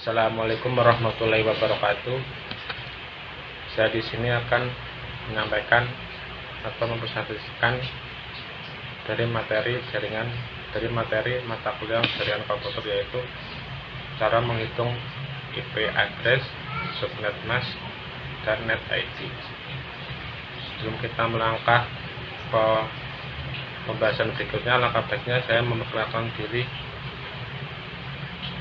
Assalamualaikum warahmatullahi wabarakatuh. Saya di sini akan menyampaikan atau mempresentasikan dari materi mata kuliah jaringan komputer, yaitu cara menghitung IP address, subnet mask, dan net ID. Sebelum kita melangkah ke pembahasan berikutnya, langkah baiknya saya memperkenalkan diri.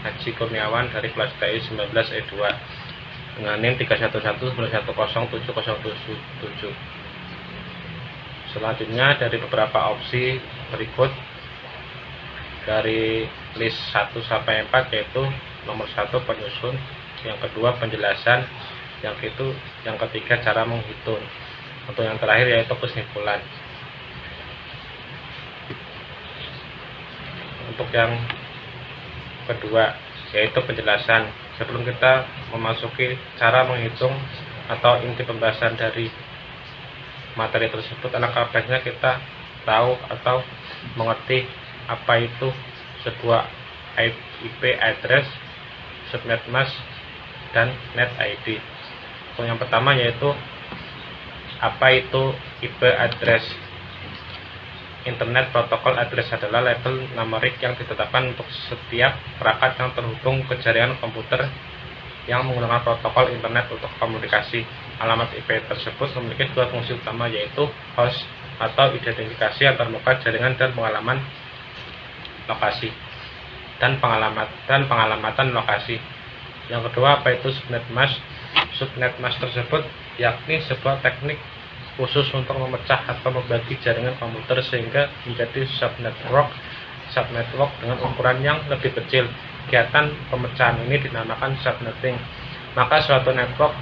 Haji Kurniawan dari kelas TI 19 E2 dengan NIM 311910707. Selanjutnya dari beberapa opsi berikut dari list 1 sampai 4, yaitu nomor 1 penyusun, yang kedua penjelasan, yang ketiga cara menghitung, untuk yang terakhir yaitu kesimpulan. Untuk yang kedua yaitu penjelasan. Sebelum kita memasuki cara menghitung atau inti pembahasan dari materi tersebut, alangkah baiknya kita tahu atau mengerti apa itu sebuah IP address, subnet mask, dan net ID. Untuk yang pertama yaitu apa itu IP address. Internet Protocol Address adalah label numerik yang ditetapkan untuk setiap perangkat yang terhubung ke jaringan komputer yang menggunakan protokol internet untuk komunikasi. Alamat IP tersebut memiliki dua fungsi utama, yaitu host atau identifikasi antarmuka jaringan dan pengalamatan lokasi. Yang kedua, apa itu subnet mask? Subnet mask tersebut yakni sebuah teknik khusus untuk memecah atau membagi jaringan komputer sehingga menjadi subnetwork dengan ukuran yang lebih kecil. Kegiatan pemecahan ini dinamakan subnetting. Maka suatu network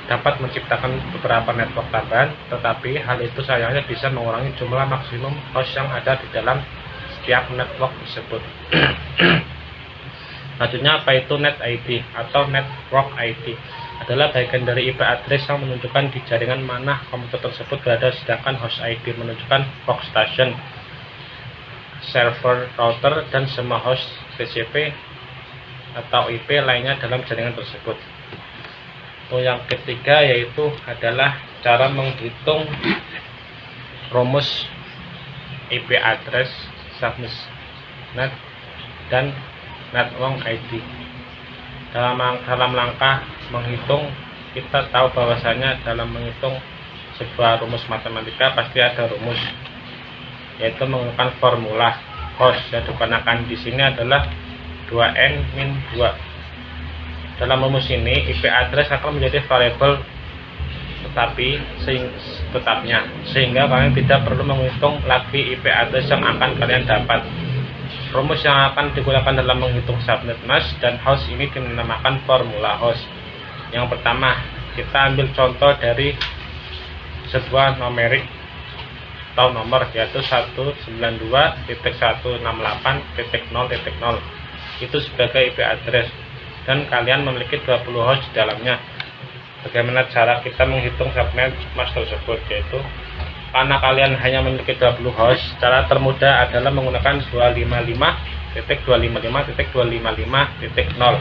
dapat menciptakan beberapa network tambahan, tetapi hal itu sayangnya bisa mengurangi jumlah maksimum host yang ada di dalam setiap network tersebut. Selanjutnya, apa itu net ID atau network ID? Adalah bagian dari IP address yang menunjukkan di jaringan mana komputer tersebut berada, sedangkan host ID menunjukkan workstation, server, router, dan semua host TCP atau IP lainnya dalam jaringan tersebut. Untuk yang ketiga yaitu adalah cara menghitung rumus IP address, subnet, dan network ID. Dalam langkah menghitung, kita tahu bahwasanya dalam menghitung sebuah rumus matematika pasti ada rumus, yaitu menggunakan formula host yang digunakan di sini adalah 2n-2. Dalam rumus ini IP address akan menjadi variabel tetapnya, sehingga kalian tidak perlu menghitung lagi IP address yang akan kalian dapat. Rumus yang akan digunakan dalam menghitung subnet mask dan host ini dinamakan formula host. Yang pertama, kita ambil contoh dari sebuah numerik atau nomor, yaitu 192.168.0.0 itu sebagai IP address, dan kalian memiliki 20 host di dalamnya. Bagaimana cara kita menghitung subnet mask tersebut? Yaitu karena kalian hanya memiliki 20 host, cara termudah adalah menggunakan 255.255.255.0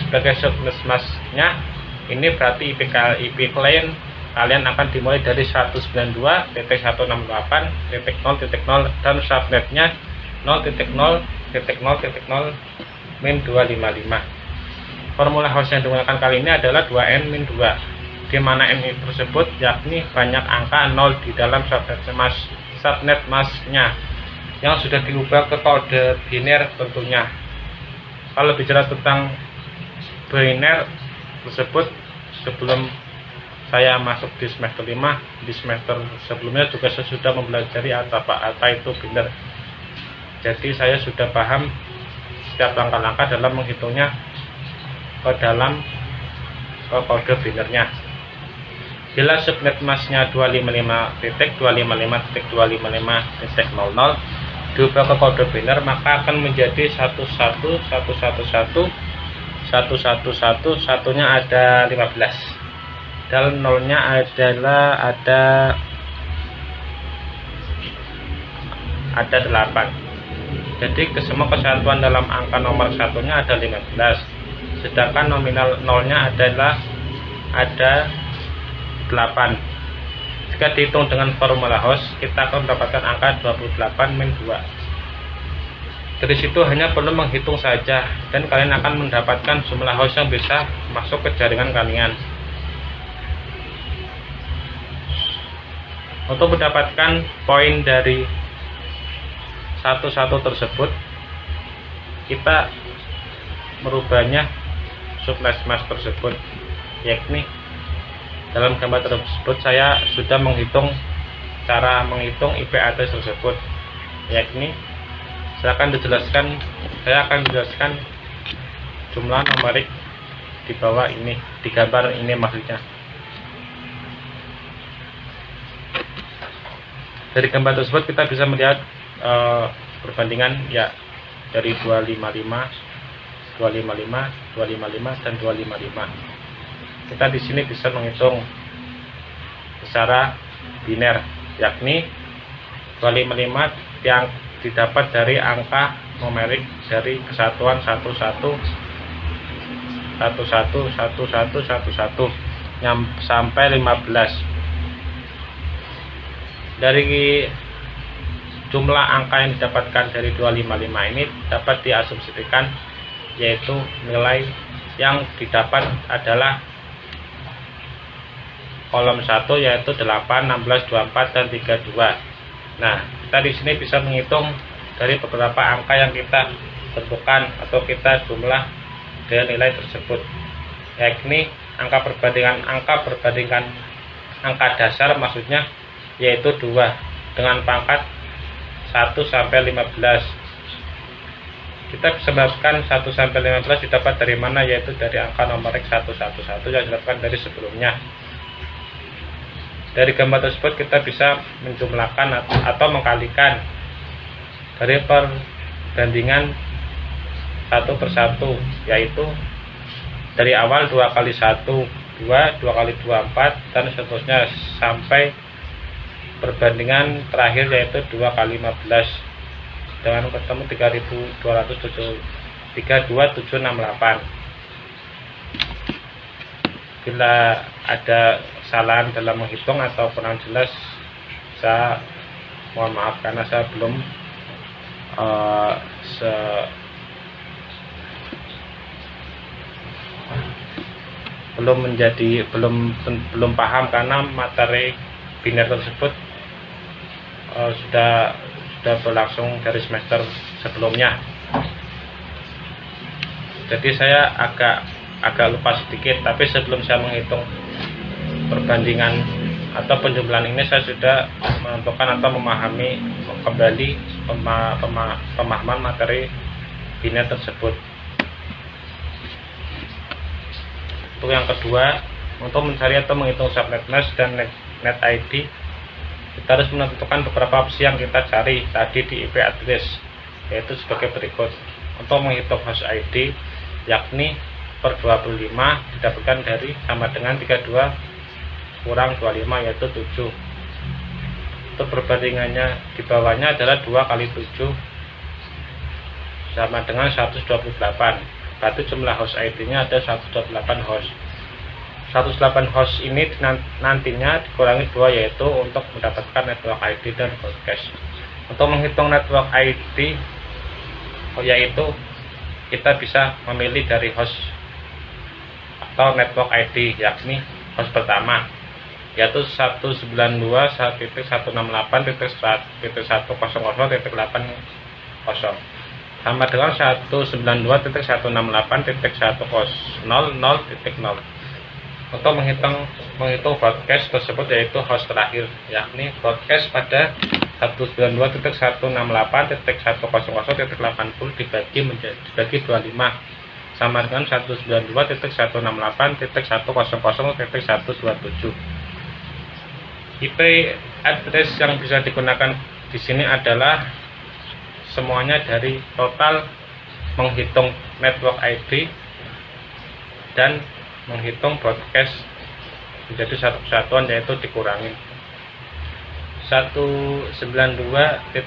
sebagai subnet masknya. Ini berarti IP client kalian akan dimulai dari 192.168.0.0 dan subnetnya 0.0.0-255. Formula host yang digunakan kali ini adalah 2n-2, di mana n tersebut yakni banyak angka 0 di dalam subnet masknya yang sudah diubah ke kode biner tentunya. Kalau bicara tentang biner tersebut, sebelum saya masuk di semester 5, di semester sebelumnya juga saya sudah mempelajari apa itu biner. Jadi saya sudah paham setiap langkah-langkah dalam menghitungnya ke dalam kode binernya. Bila subnet masknya 255.255.255.00 diubah ke kode biner, maka akan menjadi 111111, satunya ada 15 dan nolnya adalah ada 8. Jadi semua kesatuan dalam angka nomor satunya ada 15, sedangkan nominal nolnya adalah ada 8. Jika dihitung dengan formula host, kita akan mendapatkan angka 28 min 2. Dari situ hanya perlu menghitung saja, dan kalian akan mendapatkan jumlah host yang bisa masuk ke jaringan kalian. Untuk mendapatkan poin dari satu tersebut, kita merubahnya subnet-mask tersebut, yakni dalam gambar tersebut saya sudah menghitung cara menghitung IP address tersebut, yakni saya akan menjelaskan jumlah numerik di bawah ini, di gambar ini maksudnya. Dari gambar tersebut kita bisa melihat perbandingan ya dari 255, 255, 255 dan 255. Kita di sini bisa menghitung secara biner, yakni 255 yang didapat dari angka numerik dari kesatuan 11 sampai 15. Dari jumlah angka yang didapatkan dari 255 ini dapat diasumsikan, yaitu nilai yang didapat adalah kolom 1 yaitu 8, 16, 24 dan 32. Nah, kita di sini bisa menghitung dari beberapa angka yang kita tentukan atau kita jumlah dengan nilai tersebut, yakni angka perbandingan angka dasar maksudnya, yaitu 2 dengan pangkat 1 sampai 15. Kita bisa mendapatkan 1 sampai 15 didapat dari mana, yaitu dari angka numerik 111 yang didapatkan dari sebelumnya. Dari gambar tersebut kita bisa menjumlahkan atau mengkalikan dari perbandingan 1 per 1, yaitu dari awal 2 kali 1 2, 2 kali 2 4 dan seterusnya sampai perbandingan terakhir yaitu 2 kali 15 dengan ketemu 32768. Bila ada kesalahan dalam menghitung atau kurang jelas, saya mohon maaf karena saya belum paham karena materi biner tersebut sudah berlangsung dari semester sebelumnya. Jadi saya agak lupa sedikit, tapi sebelum saya menghitung perbandingan atau penjumlahan ini saya sudah menentukan atau memahami kembali pemahaman materi biner tersebut. Untuk yang kedua, untuk mencari atau menghitung subnet mask dan net ID, kita harus menentukan beberapa opsi yang kita cari tadi di IP address, yaitu sebagai berikut. Untuk menghitung host ID, yakni per 25 didapatkan dari sama dengan 32 kurang 25 yaitu 7. Untuk perbandingannya di bawahnya adalah 2 kali 7 sama dengan 128. Berarti jumlah host ID-nya ada 128 host. 108 host ini nantinya dikurangi 2, yaitu untuk mendapatkan network ID dan broadcast. Untuk menghitung network ID, yaitu kita bisa memilih dari host atau network ID, yakni host pertama, yaitu 192.1.100.1.80 sama dengan 192.168.1.00.0. Untuk menghitung broadcast tersebut, yaitu host terakhir, yakni broadcast pada 192.168.100.80 dibagi 25 sama dengan 192.168.100.127. IP address yang bisa digunakan di sini adalah semuanya dari total menghitung network ID dan menghitung broadcast menjadi satu kesatuan, yaitu dikurangi. 192.168.100.1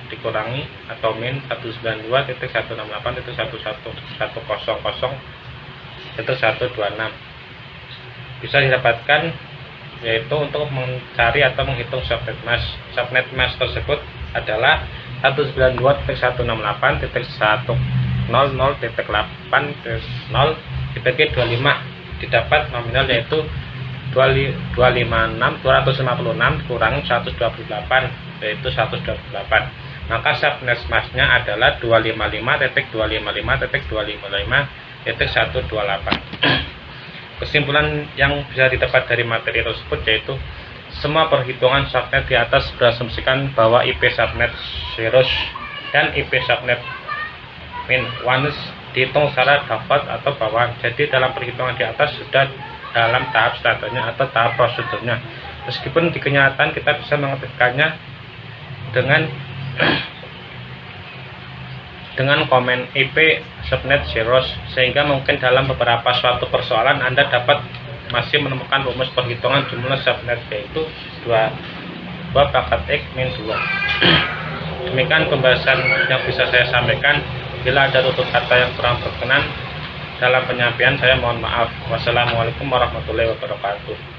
dikurangi atau min 192.168.100.126 bisa didapatkan, yaitu untuk mencari atau menghitung subnet mask. Subnet mask tersebut adalah 192.168.100.8.0 dibagi 25, didapat nominal yaitu 256 kurangi 128 yaitu 128. Maka subnet masknya adalah 255.255.255.128. Kesimpulan yang bisa didapat dari materi tersebut yaitu semua perhitungan subnet di atas berasumsikan bahwa IP subnet zeros dan IP subnet min ones dihitung secara default atau bawaan. Jadi dalam perhitungan di atas sudah dalam tahap standarnya atau tahap prosedurnya. Meskipun di kenyataan kita bisa mengetikkannya dengan komen IP subnet zeros, sehingga mungkin dalam beberapa suatu persoalan Anda dapat masih menemukan rumus perhitungan jumlah subnet yaitu 2 pangkat X min 2. Demikian pembahasan yang bisa saya sampaikan. Bila ada tutur kata yang kurang berkenan dalam penyampaian, saya mohon maaf. Wassalamualaikum warahmatullahi wabarakatuh.